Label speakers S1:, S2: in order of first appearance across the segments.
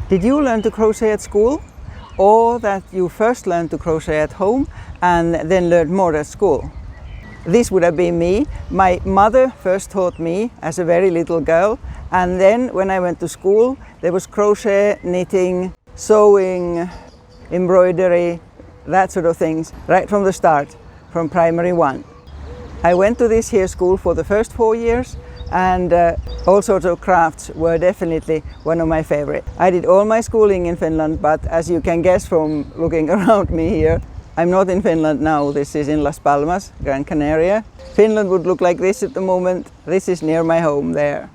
S1: Did you learn to crochet at school? Or that you first learned to crochet at home and then learned more at school? This would have been me. My mother first taught me as a very little girl, and then when I went to school there was crochet, knitting, sewing, embroidery, that sort of things, right from the start, from primary 1. I went to this here school for the first 4 years, and all sorts of crafts were definitely one of my favorite. I did all my schooling in Finland, but as you can guess from looking around me here, I'm not in Finland now. This is in Las Palmas, Gran Canaria. Finland would look like this at the moment. This is near my home there.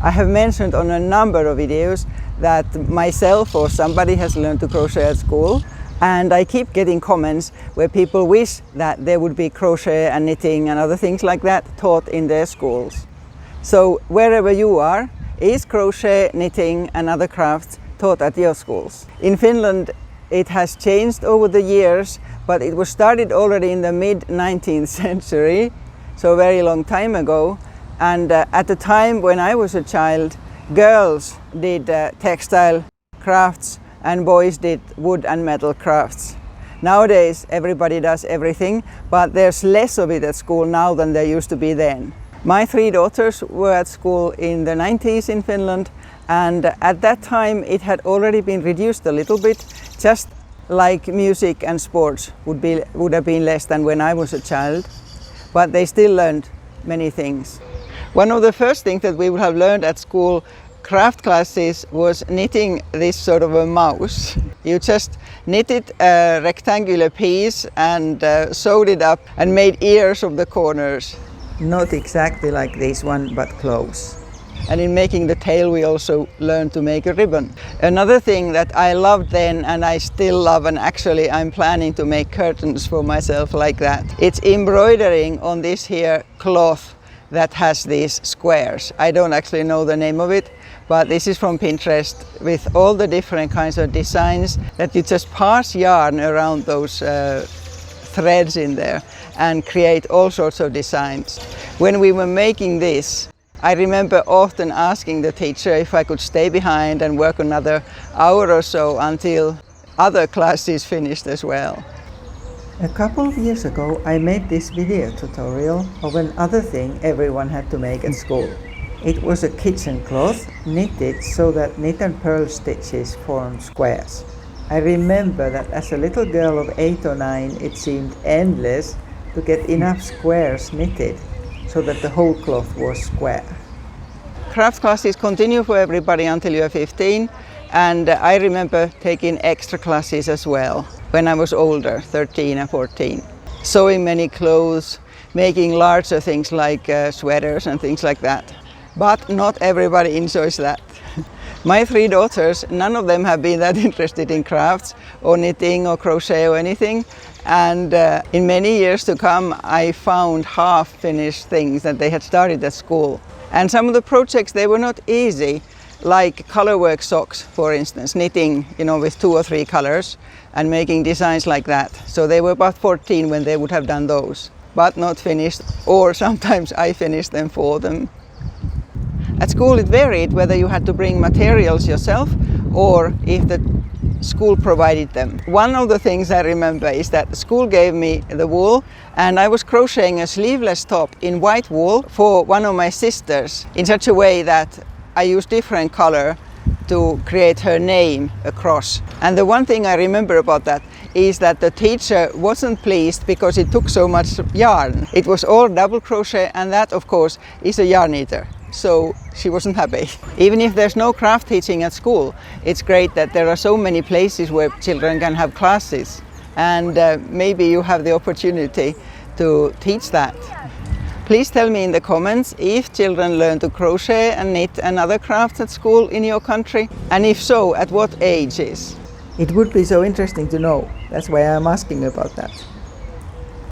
S1: I have mentioned on a number of videos that myself or somebody has learned to crochet at school, and I keep getting comments where people wish that there would be crochet and knitting and other things like that taught in their schools. So wherever you are, is crochet, knitting and other crafts taught at your schools? In Finland it has changed over the years, but it was started already in the mid-19th century, so a very long time ago. And at the time when I was a child, girls did textile crafts and boys did wood and metal crafts. Nowadays everybody does everything, but there's less of it at school now than there used to be then. My 3 daughters were at school in the 90s in Finland, and at that time it had already been reduced a little bit, just like music and sports would have been less than when I was a child, but they still learned many things. One of the first things that we would have learned at school craft classes was knitting this sort of a mouse. You just knitted a rectangular piece and sewed it up and made ears of the corners. Not exactly like this one, but close. And in making the tail we also learned to make a ribbon. Another thing that I loved then and I still love, and actually I'm planning to make curtains for myself like that, it's embroidering on this here cloth that has these squares. I don't actually know the name of it, but this is from Pinterest with all the different kinds of designs that you just pass yarn around those threads in there and create all sorts of designs. When we were making this, I remember often asking the teacher if I could stay behind and work another hour or so until other classes finished as well. A couple of years ago I made this video tutorial of another thing everyone had to make at school. It was a kitchen cloth knitted so that knit and purl stitches formed squares. I remember that as a little girl of 8 or 9 it seemed endless to get enough squares knitted so that the whole cloth was square. Craft classes continue for everybody until you are 15, and I remember taking extra classes as well when I was older, 13 and 14. Sewing many clothes, making larger things like sweaters and things like that. But not everybody enjoys that. My 3 daughters, none of them have been that interested in crafts or knitting or crochet or anything. And in many years to come, I found half-finished things that they had started at school. And some of the projects, they were not easy, like colorwork socks, for instance, knitting, with 2 or 3 colors and making designs like that. So they were about 14 when they would have done those, but not finished, or sometimes I finished them for them. At school it varied whether you had to bring materials yourself or if the school provided them. One of the things I remember is that the school gave me the wool, and I was crocheting a sleeveless top in white wool for one of my sisters in such a way that I used different color to create her name across. And the one thing I remember about that is that the teacher wasn't pleased because it took so much yarn. It was all double crochet, and that of course is a yarn eater. So she wasn't happy. Even if there's no craft teaching at school, it's great that there are so many places where children can have classes, and maybe you have the opportunity to teach that. Please tell me in the comments if children learn to crochet and knit and other crafts at school in your country, and if so, at what ages. It would be so interesting to know. That's why I'm asking about that.